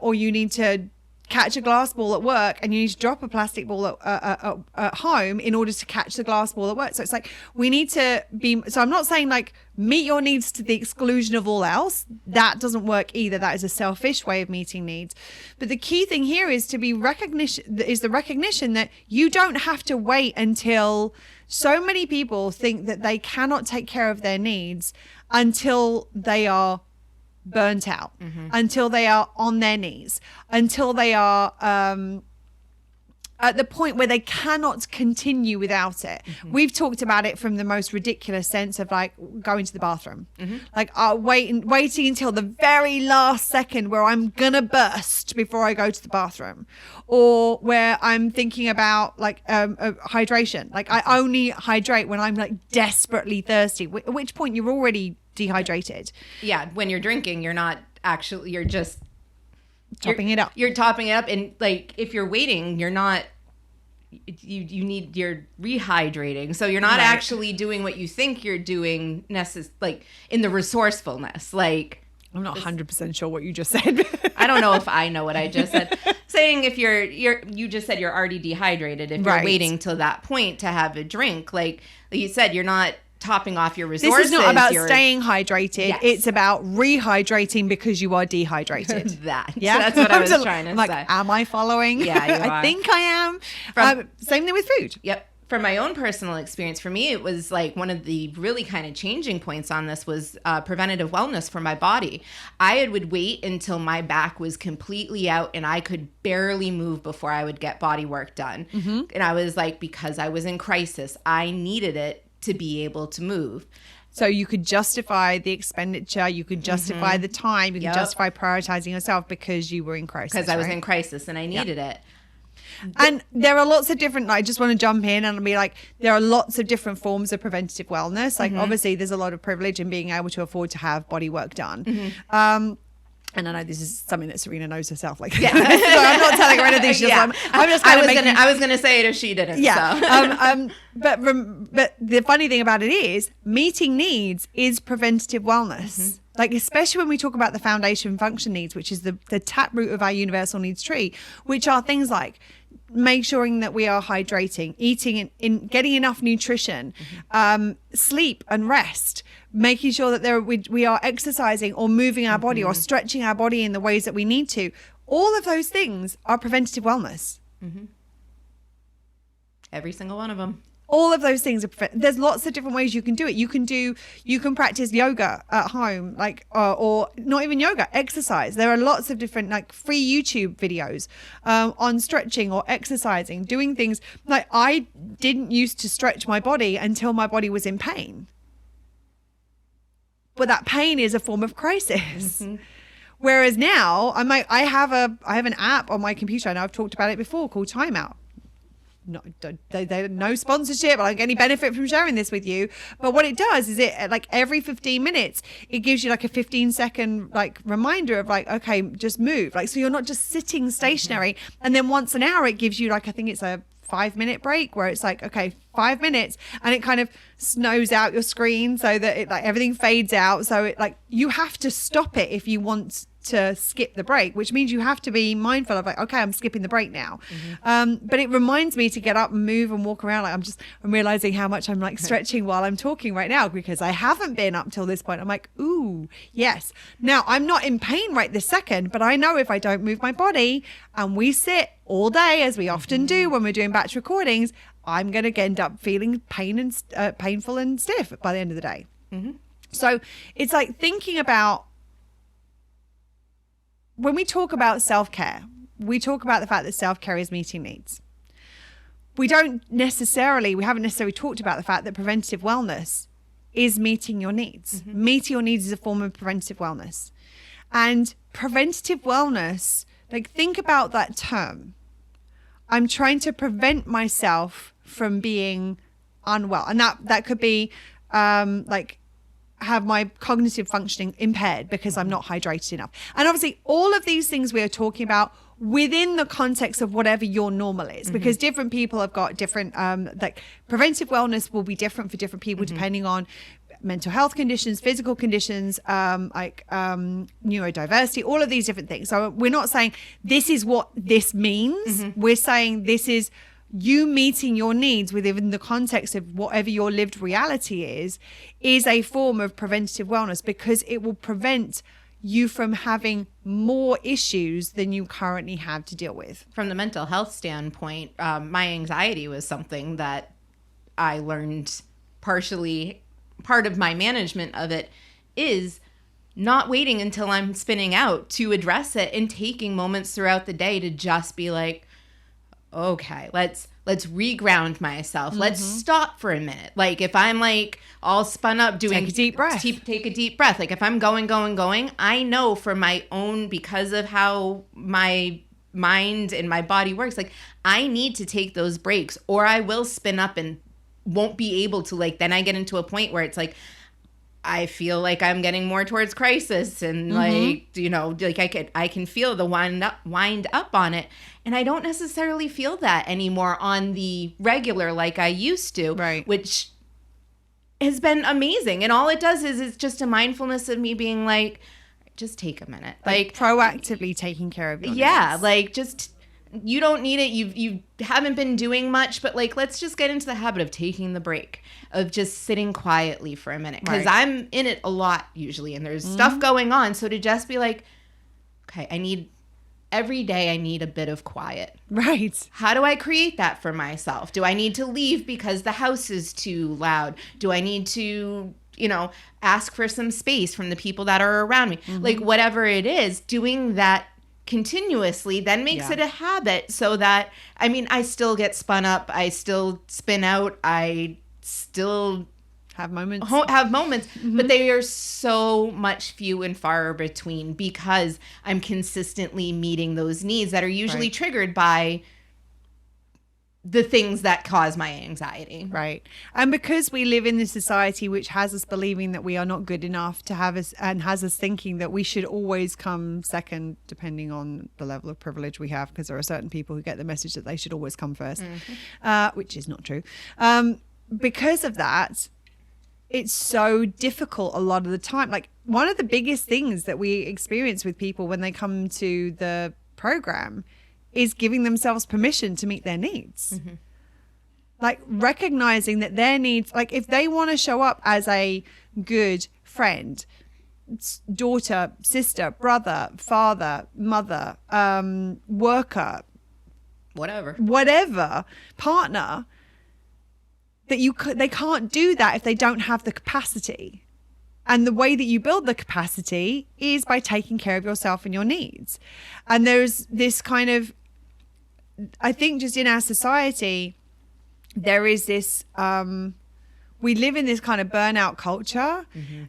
or you need to catch a glass ball at work and you need to drop a plastic ball at home in order to catch the glass ball at work. So it's like, we need to be, so I'm not saying like meet your needs to the exclusion of all else. That doesn't work either. That is a selfish way of meeting needs. But the key thing here is the recognition that you don't have to wait until, so many people think that they cannot take care of their needs until they are burnt out, until they are on their knees, until they are at the point where they cannot continue without it. We've talked about it from the most ridiculous sense of like going to the bathroom, like waiting until the very last second where I'm gonna burst before I go to the bathroom, or where I'm thinking about like hydration. Like, I only hydrate when I'm like desperately thirsty, at which point you're already dehydrated. Yeah, when you're drinking, you're not actually, you're just topping it up. You're topping it up, and like if you're waiting, you're not, you're rehydrating. So you're not actually doing what you think you're doing, like in the resourcefulness. Like, I'm not 100% sure what you just said. I don't know if I know what I just said. Saying if you just said you're already dehydrated, if you're waiting till that point to have a drink, like you said, you're not topping off your resources. This is not about staying hydrated. Yes. It's about rehydrating because you are dehydrated. Yeah, so that's what I was trying to say. Am I following? Yeah, you are. I think I am. Same thing with food. Yep. From my own personal experience, for me, it was like one of the really kind of changing points on this was preventative wellness for my body. I would wait until my back was completely out and I could barely move before I would get body work done. Mm-hmm. And I was like, because I was in crisis, I needed it to be able to move. So you could justify the expenditure, you could justify the time, you could justify prioritizing yourself because you were in crisis. Because I was in crisis and I needed it. And there are lots of different, I just want to jump in and be like, there are lots of different forms of preventative wellness. Like obviously there's a lot of privilege in being able to afford to have body work done. Mm-hmm. And I know this is something that Serena knows herself. Like, so I'm not telling her anything. She's I'm just I was gonna say it if she didn't. Yeah. So. But the funny thing about it is, meeting needs is preventative wellness. Mm-hmm. Like, especially when we talk about the foundation function needs, which is the taproot of our universal needs tree, which are things like make sure that we are hydrating, eating, in getting enough nutrition, sleep and rest, making sure that we are exercising or moving our body or stretching our body in the ways that we need to. All of those things are preventative wellness. Mm-hmm. Every single one of them. All of those things are there's lots of different ways you can do it. You can practice yoga at home, like or not even yoga, exercise. There are lots of different like free YouTube videos on stretching or exercising, doing things. Like I didn't used to stretch my body until my body was in pain. But that pain is a form of crisis. Mm-hmm. Whereas now I have an app on my computer, and I've talked about it before, called Timeout. No sponsorship. I don't get any benefit from sharing this with you. But what it does is it like every 15 minutes, it gives you like a 15-second like reminder of like, okay, just move. Like, so you're not just sitting stationary. And then once an hour, it gives you like, I think it's a 5-minute break where it's like, okay, 5 minutes, and it kind of snows out your screen so that it like everything fades out. So it like you have to stop it if you want to skip the break, which means you have to be mindful of like, okay, I'm skipping the break now. Mm-hmm. But it reminds me to get up and move and walk around. Like I'm realizing how much I'm like stretching while I'm talking right now because I haven't been up till this point. I'm like, ooh, yes. Now I'm not in pain right this second, but I know if I don't move my body and we sit all day, as we often do when we're doing batch recordings, I'm going to end up feeling painful and stiff by the end of the day. Mm-hmm. So it's like thinking about, when we talk about self-care, we talk about the fact that self-care is meeting needs. We haven't necessarily talked about the fact that preventative wellness is meeting your needs. Mm-hmm. Meeting your needs is a form of preventative wellness. And preventative wellness, like think about that term. I'm trying to prevent myself from being unwell. And that could be like have my cognitive functioning impaired because I'm not hydrated enough. And obviously all of these things we are talking about within the context of whatever your normal is, because different people have got different, like preventive wellness will be different for different people depending on mental health conditions, physical conditions, neurodiversity, all of these different things. So we're not saying this is what this means. We're saying this is you meeting your needs within the context of whatever your lived reality is a form of preventative wellness, because it will prevent you from having more issues than you currently have to deal with. From the mental health standpoint, my anxiety was something that I learned partially. Part of my management of it is not waiting until I'm spinning out to address it and taking moments throughout the day to just be like, okay, let's reground myself. Let's stop for a minute. Like if I'm like all spun up doing take a deep breath. Take a deep breath. Like if I'm going, I know for my own, because of how my mind and my body works, like I need to take those breaks or I will spin up and won't be able to, like, then I get into a point where it's like I feel like I'm getting more towards crisis and like, you know, like I can feel the wind up on it. And I don't necessarily feel that anymore on the regular like I used to, right? Which has been amazing. And all it does is it's just a mindfulness of me being like, just take a minute. Like proactively taking care of your needs. Like just, you don't need it. You haven't been doing much, but like, let's just get into the habit of taking the break, of just sitting quietly for a minute. Because I'm in it a lot usually, and there's stuff going on. So to just be like, okay, every day I need a bit of quiet. Right. How do I create that for myself? Do I need to leave because the house is too loud? Do I need to, ask for some space from the people that are around me? Like whatever it is, doing that continuously then makes it a habit, so that, I still get spun up. I still spin out. I still have moments, but they are so much few and far between, because I'm consistently meeting those needs that are usually triggered by the things that cause my anxiety. Right. And because we live in this society which has us believing that we are not good enough to have us, and has us thinking that we should always come second, depending on the level of privilege we have, because there are certain people who get the message that they should always come first, which is not true. Because of that, it's so difficult a lot of the time. Like, one of the biggest things that we experience with people when they come to the program is giving themselves permission to meet their needs. Like recognizing that their needs, like if they want to show up as a good friend, daughter, sister, brother, father, mother, worker, whatever, partner, that they can't do that if they don't have the capacity. And the way that you build the capacity is by taking care of yourself and your needs. And there's this kind of, I think just in our society, there is this, we live in this kind of burnout culture.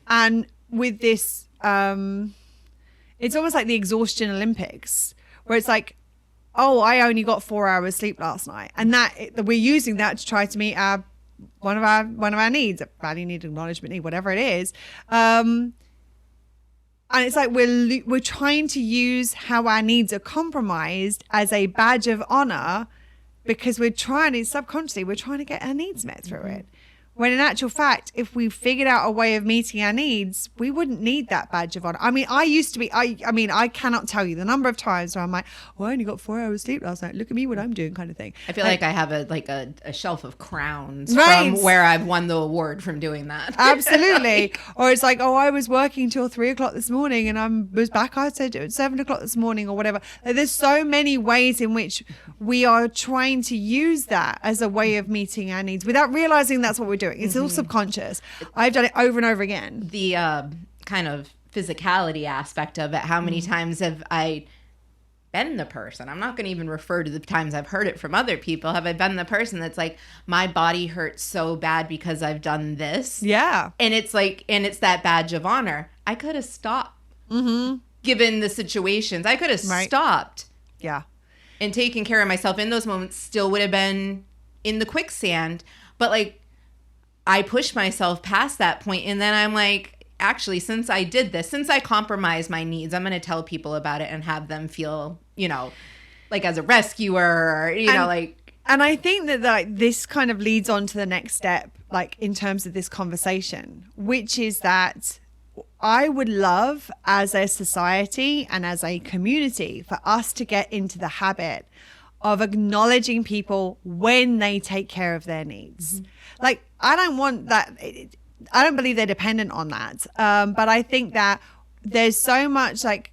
And with this, it's almost like the exhaustion Olympics, where it's like, oh, I only got 4 hours sleep last night. And that we're using that to try to meet one of our needs, a value need, acknowledgement need, whatever it is. And it's like we're trying to use how our needs are compromised as a badge of honor, because subconsciously we're trying to get our needs met through it. When in actual fact, if we figured out a way of meeting our needs, we wouldn't need that badge of honor. I used to be, I cannot tell you the number of times where I'm like, oh, I only got 4 hours sleep last night. Look at me, what I'm doing, kind of thing. I feel like I have a shelf of crowns from where I've won the award from doing that. Absolutely. Or it's like, oh, I was working till 3 o'clock this morning and I was back, I said at 7 o'clock this morning or whatever. Like, there's so many ways in which we are trying to use that as a way of meeting our needs without realizing that's what we're doing. It's all subconscious. I've done it over and over again. The kind of physicality aspect of it. How many times have I been the person? I'm not going to even refer to the times I've heard it from other people. Have I been the person that's like, my body hurts so bad because I've done this? Yeah. And it's like, and it's that badge of honor. I could have stopped. Given the situations, I could have stopped. Yeah. And taken care of myself in those moments. Still would have been in the quicksand. But like, I pushed myself past that point, and then I'm like, actually, since I did this, since I compromised my needs, I'm going to tell people about it and have them feel, like as a rescuer, like. And I think that this kind of leads on to the next step, like in terms of this conversation, which is that I would love as a society and as a community for us to get into the habit of acknowledging people when they take care of their needs. Like, I don't want that. I don't believe they're dependent on that. But I think that there's so much like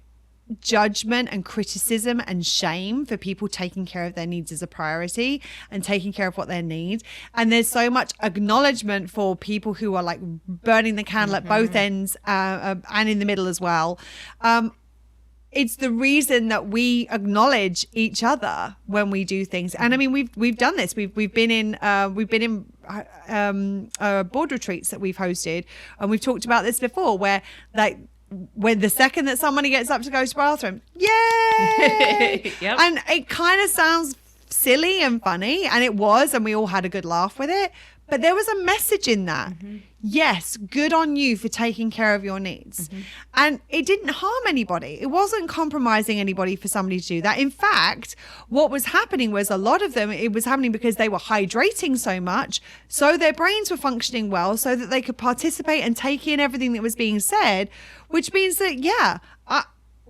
judgment and criticism and shame for people taking care of their needs as a priority and taking care of what they need. And there's so much acknowledgement for people who are like burning the candle at both ends and in the middle as well. It's the reason that we acknowledge each other when we do things. And I mean, we've done this. We've been in board retreats that we've hosted, and we've talked about this before, where like when the second that somebody gets up to go to the bathroom, yay! Yep. And it kind of sounds silly and funny, and it was, and we all had a good laugh with it. But there was a message in that. Yes, good on you for taking care of your needs. And it didn't harm anybody. It wasn't compromising anybody for somebody to do that. In fact, what was happening was a lot of them, it was happening because they were hydrating so much, so their brains were functioning well, so that they could participate and take in everything that was being said, which means that,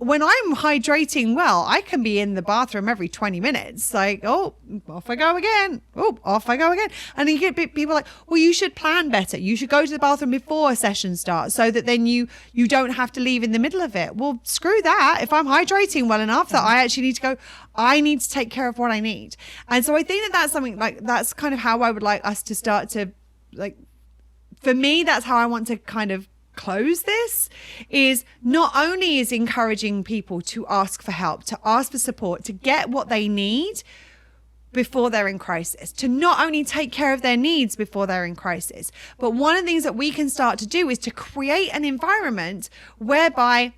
when I'm hydrating well, I can be in the bathroom every 20 minutes. Like, oh, off I go again. Oh, off I go again. And then you get people like, well, you should plan better. You should go to the bathroom before a session starts so that then you don't have to leave in the middle of it. Well, screw that. If I'm hydrating well enough that I actually need to go, I need to take care of what I need. And so I think that that's something like, that's kind of how I would like us to start to, like, for me, that's how I want to kind of close this, is not only is encouraging people to ask for help, to ask for support, to get what they need before they're in crisis, to not only take care of their needs before they're in crisis, but one of the things that we can start to do is to create an environment whereby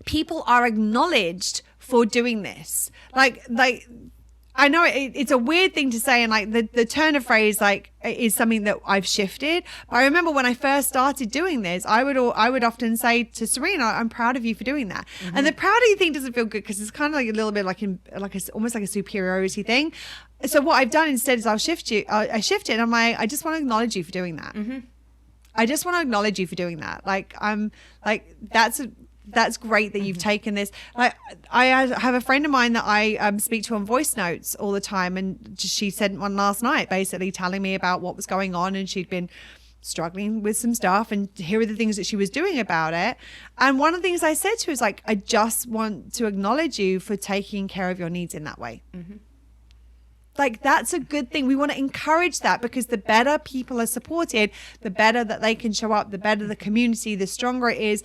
people are acknowledged for doing this. Like I know it's a weird thing to say, and like the turn of phrase like is something that I've shifted. But I remember when I first started doing this, I would often say to Serena, "I'm proud of you for doing that." And the proud of you thing doesn't feel good because it's kind of like a little bit almost like a superiority thing. So what I've done instead is I shifted. I'm like, I just want to acknowledge you for doing that. I just want to acknowledge you for doing that. Like I'm like that's great that you've taken this. I have a friend of mine that I speak to on voice notes all the time, and she sent one last night basically telling me about what was going on, and she'd been struggling with some stuff, and here are the things that she was doing about it. And one of the things I said to her is like, I just want to acknowledge you for taking care of your needs in that way. Like, that's a good thing. We want to encourage that, because the better people are supported, the better that they can show up, the better the community, the stronger it is.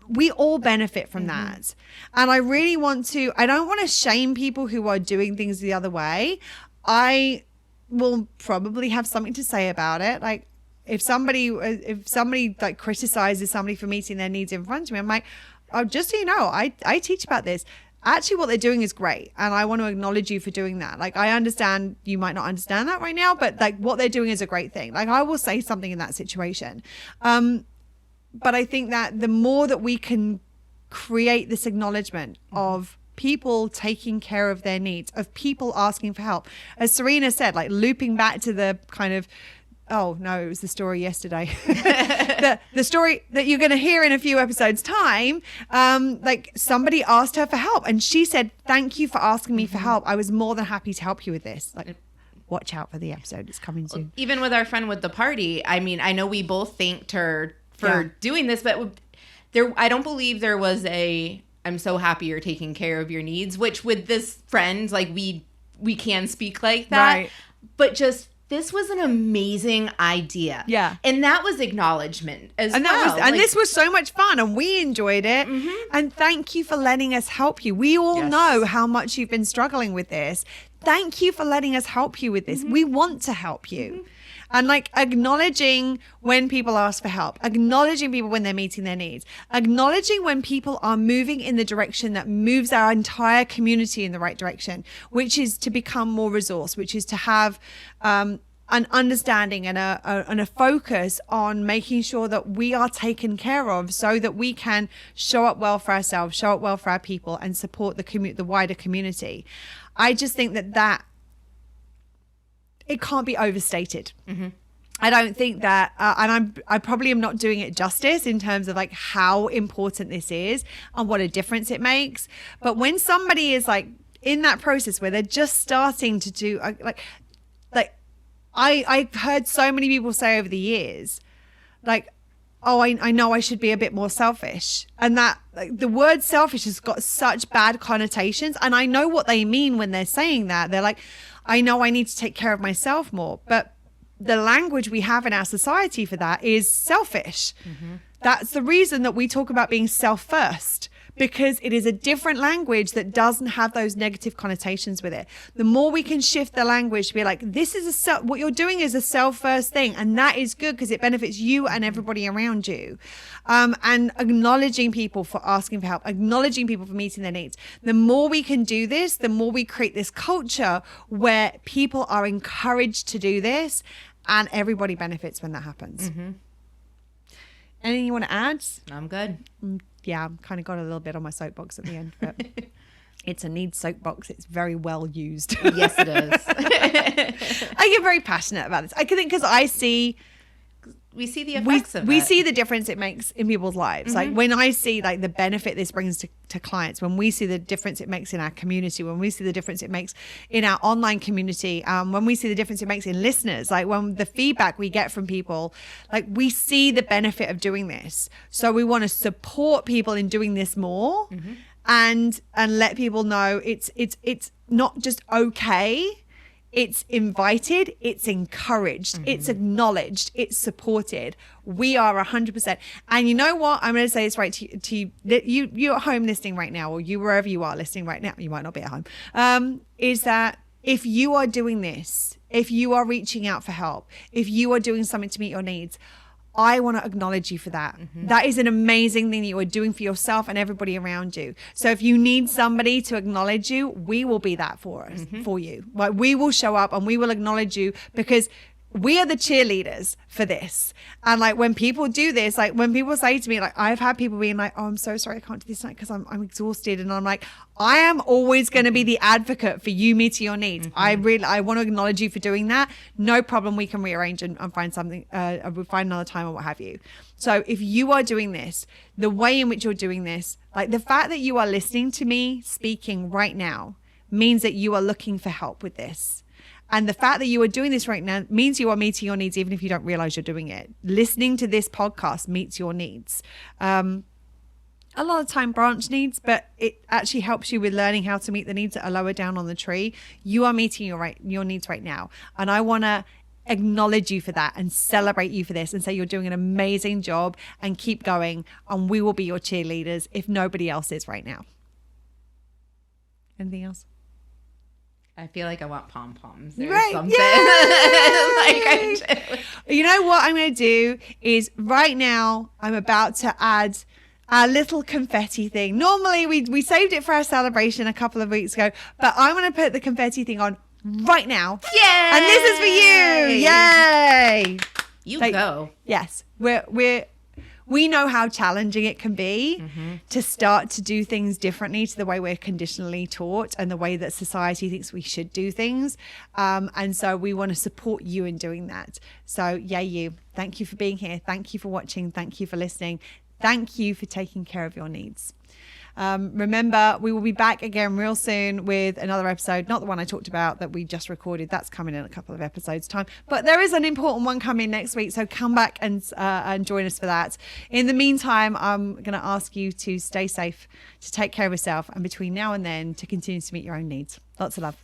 We all benefit from that. And I really I don't want to shame people who are doing things the other way. I will probably have something to say about it. Like, if somebody like criticizes somebody for meeting their needs in front of me, I'm like, oh, just so you know, I teach about this. Actually, what they're doing is great, and I want to acknowledge you for doing that. Like, I understand you might not understand that right now, but like what they're doing is a great thing. Like, I will say something in that situation. But I think that the more that we can create this acknowledgement of people taking care of their needs, of people asking for help, as Serena said, like looping back to the kind of, oh no, it was the story yesterday. the story that you're going to hear in a few episodes time. Like, somebody asked her for help, and she said, "Thank you for asking me for help. I was more than happy to help you with this." Like, watch out for the episode. It's coming soon. Even with our friend with the party, I mean, I know we both thanked her for doing this, but I don't believe there was I'm so happy you're taking care of your needs, which with this friend, like we can speak like that. Right. But just, this was an amazing idea. Yeah. And that was acknowledgement as well. And this was so much fun, and we enjoyed it. And thank you for letting us help you. We all know how much you've been struggling with this. Thank you for letting us help you with this. We want to help you. And like, acknowledging when people ask for help, acknowledging people when they're meeting their needs, acknowledging when people are moving in the direction that moves our entire community in the right direction, which is to become more resourced, which is to have an understanding and a focus on making sure that we are taken care of, so that we can show up well for ourselves, show up well for our people, and support the wider community. I just think that it can't be overstated. I don't think that, and I probably am not doing it justice in terms of like how important this is and what a difference it makes. But when somebody is like in that process where they're just starting to do I've heard so many people say over the years, like, oh, I know I should be a bit more selfish. And that, like, the word selfish has got such bad connotations. And I know what they mean when they're saying that. They're like, I know I need to take care of myself more. But the language we have in our society for that is selfish. That's the reason that we talk about being self-first, because it is a different language that doesn't have those negative connotations with it. The more we can shift the language to be like, this is what you're doing is a self-first thing, and that is good because it benefits you and everybody around you. And acknowledging people for asking for help, acknowledging people for meeting their needs. The more we can do this, the more we create this culture where people are encouraged to do this, And everybody benefits when that happens. Anything you want to add? I'm good. Yeah, I'm kind of got a little bit on my soapbox at the end, but it's a needs soapbox. It's very well used. Yes, it is. I get very passionate about this. I think because we see the effects of it. We see the difference it makes in people's lives. Like when I see like the benefit this brings to clients, when we see the difference it makes in our community, when we see the difference it makes in our online community, when we see the difference it makes in listeners, like when the feedback we get from people, like we see the benefit of doing this. So we want to support people in doing this more and let people know it's not just okay. It's invited, it's encouraged, it's acknowledged, it's supported. We are 100%. And you know what? I'm going to say this right to you. You're at home listening right now, or you wherever you are listening right now. You might not be at home. Is that if you are doing this, if you are reaching out for help, if you are doing something to meet your needs, I want to acknowledge you for that. That is an amazing thing that you are doing for yourself and everybody around you. So if you need somebody to acknowledge you, we will be that for you. Like we will show up and we will acknowledge you because we are the cheerleaders for this. And like when people do this, like when people say to me, like I've had people being like, oh, I'm so sorry I can't do this tonight because I'm exhausted. And I'm like, I am always going to be the advocate for you meeting your needs. I want to acknowledge you for doing that. No problem. We can rearrange and find something, we'll find another time or what have you. So if you are doing this, the way in which you're doing this, like the fact that you are listening to me speaking right now means that you are looking for help with this. And the fact that you are doing this right now means you are meeting your needs, even if you don't realize you're doing it. Listening to this podcast meets your needs. A lot of time branch needs, but it actually helps you with learning how to meet the needs that are lower down on the tree. You are meeting your needs right now. And I want to acknowledge you for that and celebrate you for this and say you're doing an amazing job and keep going. And we will be your cheerleaders if nobody else is right now. Anything else? I feel like I want pom-poms or like something. You know what I'm going to do is right now I'm about to add our little confetti thing. Normally we saved it for our celebration a couple of weeks ago, but I'm going to put the confetti thing on right now. Yay! And this is for you. Yay! You go. Yes. We know how challenging it can be to start to do things differently to the way we're conditionally taught and the way that society thinks we should do things. And so we want to support you in doing that. So yay you. Thank you for being here. Thank you for watching. Thank you for listening. Thank you for taking care of your needs. Remember, we will be back again real soon with another episode, not the one I talked about that we just recorded. That's coming in a couple of episodes time, but there is an important one coming next week. So come back and join us for that. In the meantime, I'm going to ask you to stay safe, to take care of yourself, and between now and then to continue to meet your own needs. Lots of love.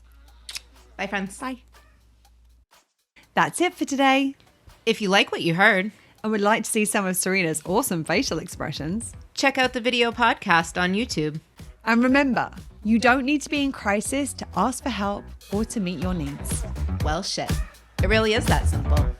Bye, friends. Bye. That's it for today. If you like what you heard and would like to see some of Serena's awesome facial expressions, check out the video podcast on YouTube. And remember, you don't need to be in crisis to ask for help or to meet your needs. Well, shit. It really is that simple.